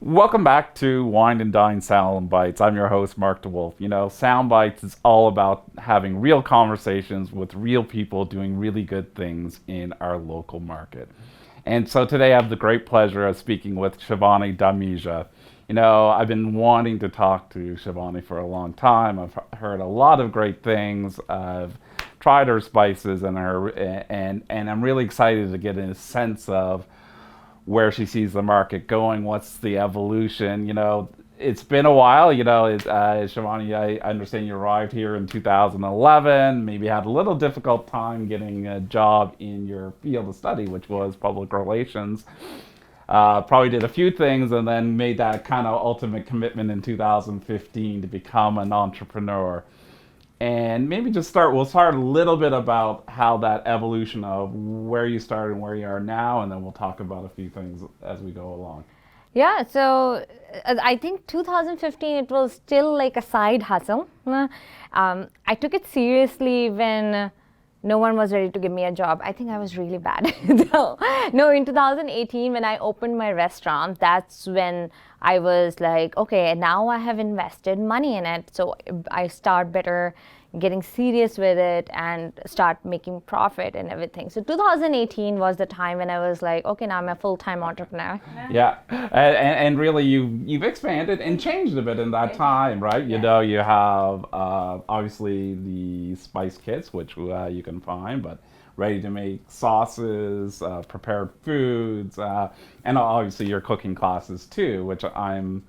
Welcome back to Wine and Dine Sound Bites. I'm your host, Mark DeWolf. Sound Bites is all about having real conversations with real people doing really good things in our local market. And so today I have the great pleasure of speaking with Shivani Dhamija. I've been wanting to talk to Shivani for a long time. I've heard a lot of great things. I've tried her spices and I'm really excited to get a sense of where she sees the market going, what's the evolution. It's been a while. Shivani, I understand you arrived here in 2011, maybe had a little difficult time getting a job in your field of study, which was public relations. Probably did a few things and then made that kind of ultimate commitment in 2015 to become an entrepreneur. And maybe we'll start a little bit about how that evolution of where you started and where you are now, and then we'll talk about a few things as we go along. Yeah, so I think 2015, it was still like a side hustle. I took it seriously when no one was ready to give me a job. I think I was really bad. No, in 2018, when I opened my restaurant, that's when I was like, okay, now I have invested money in it. So I start better getting serious with it and start making profit and everything. So 2018 was the time when I was like, okay, now I'm a full-time entrepreneur. Yeah, and really you've expanded and changed a bit in that time, right? Yeah. You have obviously the spice kits, which you can find, but ready to make sauces, prepared foods, and obviously your cooking classes too, which I'm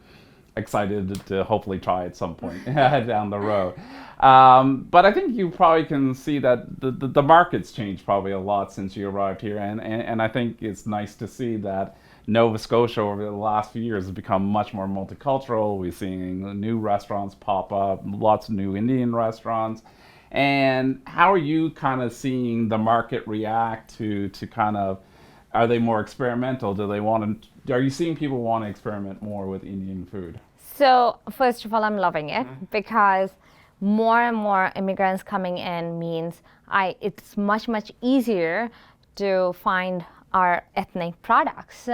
excited to hopefully try at some point down the road. But I think you probably can see that the market's changed probably a lot since you arrived here, and I think it's nice to see that Nova Scotia over the last few years has become much more multicultural. We're seeing new restaurants pop up, lots of new Indian restaurants. And how are you kind of seeing the market react to kind of, are they more experimental? Are you seeing people want to experiment more with Indian food? So first of all, I'm loving it because more and more immigrants coming in means it's much easier to find our ethnic products.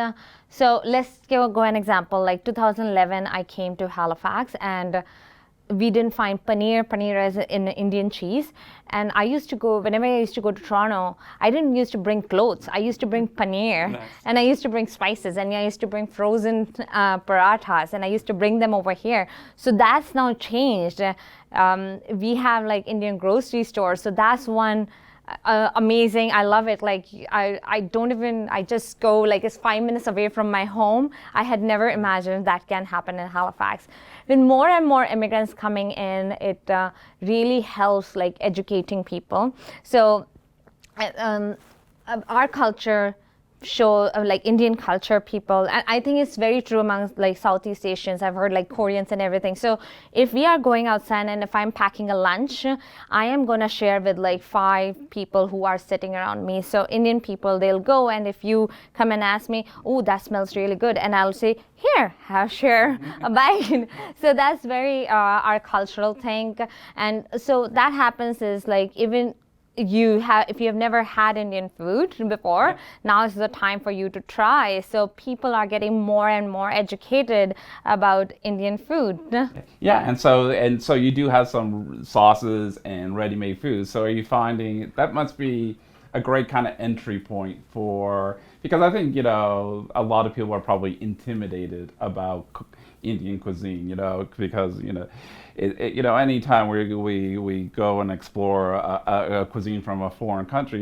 So let's go an example. Like 2011, I came to Halifax and we didn't find paneer as an Indian cheese. And whenever I used to go to Toronto, I didn't used to bring clothes. I used to bring paneer. Nice. And I used to bring spices, and I used to bring frozen parathas, and I used to bring them over here. So that's now changed. We have like Indian grocery stores. So that's one amazing. I love it. Like I just go, like, it's 5 minutes away from my home. I had never imagined that can happen in Halifax. With more and more immigrants coming in, it really helps like educating people. So our culture like Indian culture people, and I think it's very true among like Southeast Asians. I've heard like Koreans and everything. So if we are going outside and if I'm packing a lunch, I am going to share with like 5 people who are sitting around me. So Indian people, they'll go, and if you come and ask me, oh, that smells really good, and I'll say, here, share a bite. So that's very our cultural thing. And so that happens is like, even if you have never had Indian food before, now is the time for you to try. So people are getting more and more educated about Indian food. Yeah, and so you do have some sauces and ready-made foods. So are you finding that must be a great kind of entry point because I think a lot of people are probably intimidated about Indian cuisine, because anytime we go and explore a cuisine from a foreign country,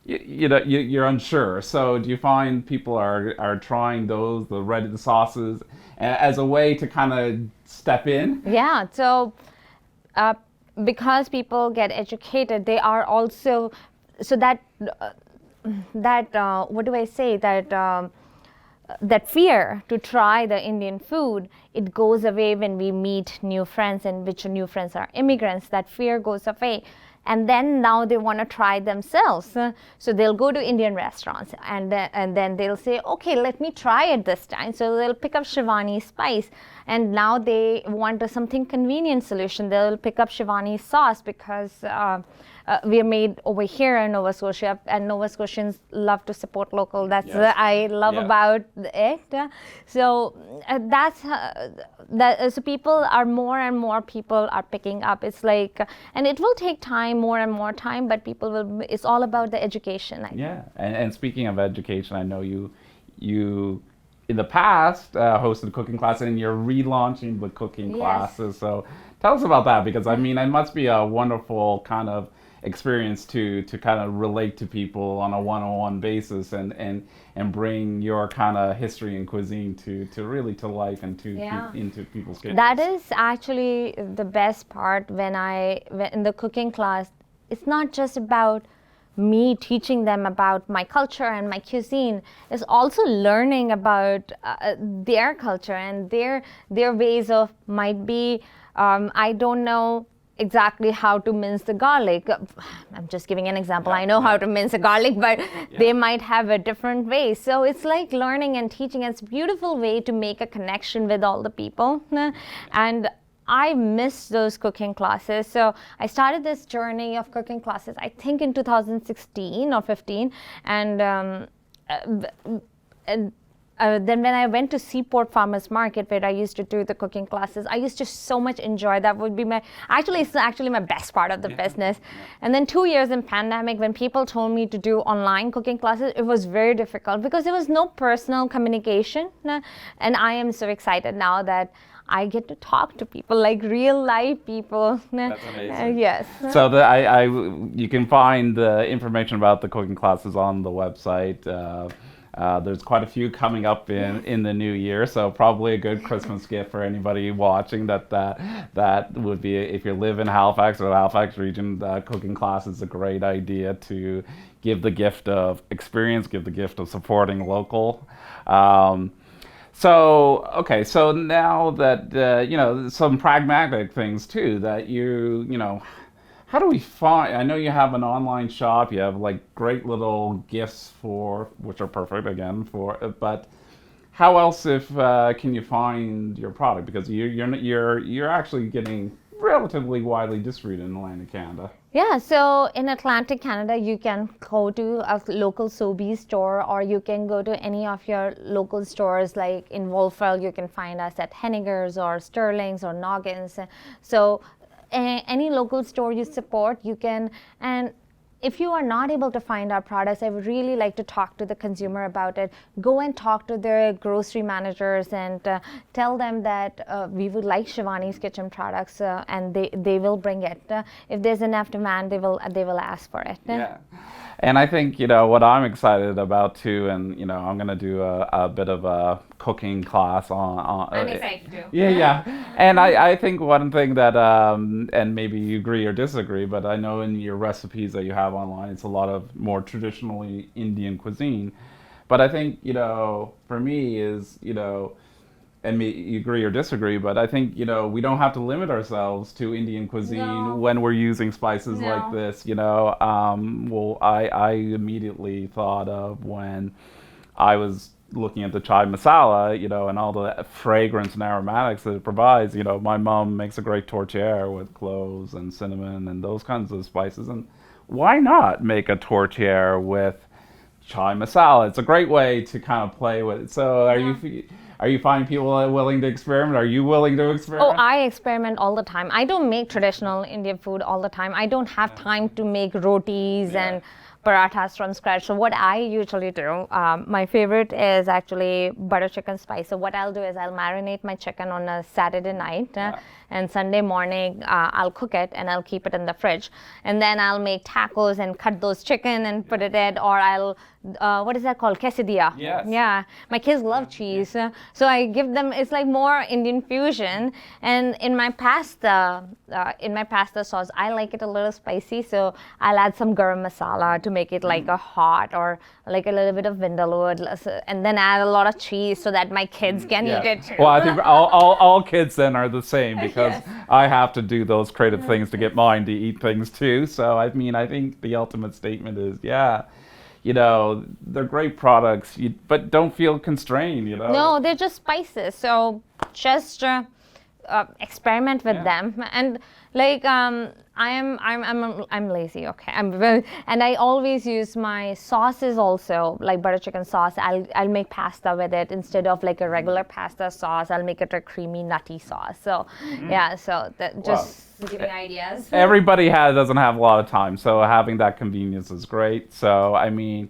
you're unsure. So do you find people are trying the sauces as a way to kind of step in? Yeah. So because people get educated, they are also that what do I say that fear to try the Indian food, it goes away when we meet new friends, and which new friends are immigrants. That fear goes away. And then now they want to try themselves. So they'll go to Indian restaurants and then they'll say, okay, let me try it this time. So they'll pick up Shivani spice. And now they want something convenient solution. They'll pick up Shivani sauce because we are made over here in Nova Scotia, and Nova Scotians love to support local. That's Yes. what I love about it. So that's that. So people are more and more people are picking up. It's like, and it will take time, more and more time, but people will. It's all about the education. Yeah, and speaking of education, I know you in the past hosted cooking classes, and you're relaunching the cooking classes. So tell us about that, because I mean, it must be a wonderful kind of experience to kind of relate to people on a one-on-one basis and bring your kind of history and cuisine to really to life and into people's kitchens. That is actually the best part when in the cooking class. It's not just about me teaching them about my culture and my cuisine. Is also learning about their culture and their ways of, might be I don't know exactly how to mince the garlic. I'm just giving an example. I know how to mince a garlic, but they might have a different way. So it's like learning and teaching. It's a beautiful way to make a connection with all the people. And I missed those cooking classes. So I started this journey of cooking classes, I think in 2016 or 15. And then when I went to Seaport Farmers Market, where I used to do the cooking classes, I used to so much enjoy. That would be it's actually my best part of the business. And then 2 years in pandemic, when people told me to do online cooking classes, it was very difficult because there was no personal communication. And I am so excited now that I get to talk to people, like real life people. That's amazing. Yes. So you can find the information about the cooking classes on the website. There's quite a few coming up in the new year, so probably a good Christmas gift for anybody watching. That would be, if you live in Halifax or the Halifax region, cooking class is a great idea to give the gift of experience, give the gift of supporting local. So now that some pragmatic things too, that how do we find? I know you have an online shop. You have like great little gifts which are perfect again but how else can you find your product? Because you're actually getting relatively widely distributed in Atlantic Canada. Yeah, so in Atlantic Canada, you can go to a local Sobeys store, or you can go to any of your local stores. Like in Wolfville, you can find us at Henniger's or Sterling's or Noggins. So any local store you support, you can. And if you are not able to find our products, I would really like to talk to the consumer about it. Go and talk to their grocery managers and tell them that we would like Shivani's Kitchen products, and they will bring it. If there's enough demand, they will ask for it. Yeah. And I think, what I'm excited about too, and, I'm going to do a bit of a cooking class on I'm excited too. Yeah. And I think one thing that, and maybe you agree or disagree, but I know in your recipes that you have online, it's a lot of more traditionally Indian cuisine. But I think, for me is, and you agree or disagree, but I think, we don't have to limit ourselves to Indian cuisine when we're using spices like this, Well, I immediately thought of when I was looking at the chai masala, and all the fragrance and aromatics that it provides. My mom makes a great tourtière with cloves and cinnamon and those kinds of spices. And why not make a tourtière with chai masala? It's a great way to kind of play with it. So are you finding people are willing to experiment? Are you willing to experiment? Oh, I experiment all the time. I don't make traditional Indian food all the time. I don't have time to make rotis and parathas from scratch. So what I usually do, my favorite is actually butter chicken spice. So what I'll do is I'll marinate my chicken on a Saturday night, and Sunday morning I'll cook it and I'll keep it in the fridge. And then I'll make tacos and cut those chicken and put it in, or I'll what is that called? Quesadilla. Yes. Yeah. My kids love cheese. So I give them, it's like more Indian fusion. And in my pasta sauce, I like it a little spicy. So I'll add some garam masala to make it like a hot, or like a little bit of vindaloo, and then add a lot of cheese so that my kids can eat it too. Well, I think all kids then are the same, because I have to do those creative things to get mine to eat things too. So I think the ultimate statement is, they're great products, but don't feel constrained, No, they're just spices. So just experiment with them. And like I'm lazy, okay, and I always use my sauces also, like butter chicken sauce. I'll make pasta with it instead of like a regular pasta sauce. I'll make it a creamy nutty sauce. So yeah, so that just giving ideas. Everybody doesn't have a lot of time, so having that convenience is great. So I mean,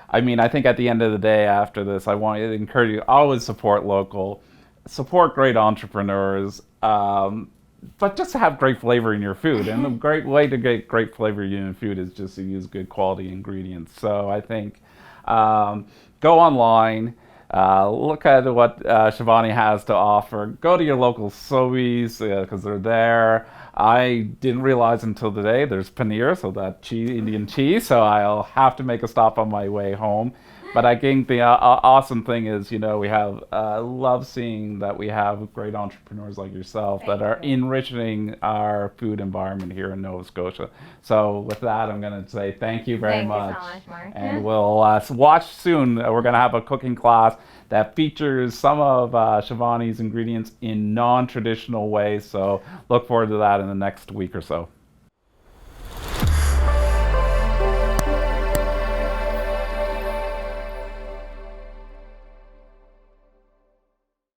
I think at the end of the day, after this, I want to encourage you always support local, support great entrepreneurs, but just to have great flavor in your food. And the great way to get great flavor in your food is just to use good quality ingredients. So I think go online, look at what Shivani has to offer. Go to your local Sobeys because they're there. I didn't realize until today there's paneer, so that cheese, Indian cheese, so I'll have to make a stop on my way home. But I think the awesome thing is, we have, love seeing that we have great entrepreneurs like yourself that are enriching our food environment here in Nova Scotia. So with that, I'm going to say thank you very much. Thank you so much, Mark. And we'll watch soon. We're going to have a cooking class that features some of Shivani's ingredients in non-traditional ways. So look forward to that in the next week or so.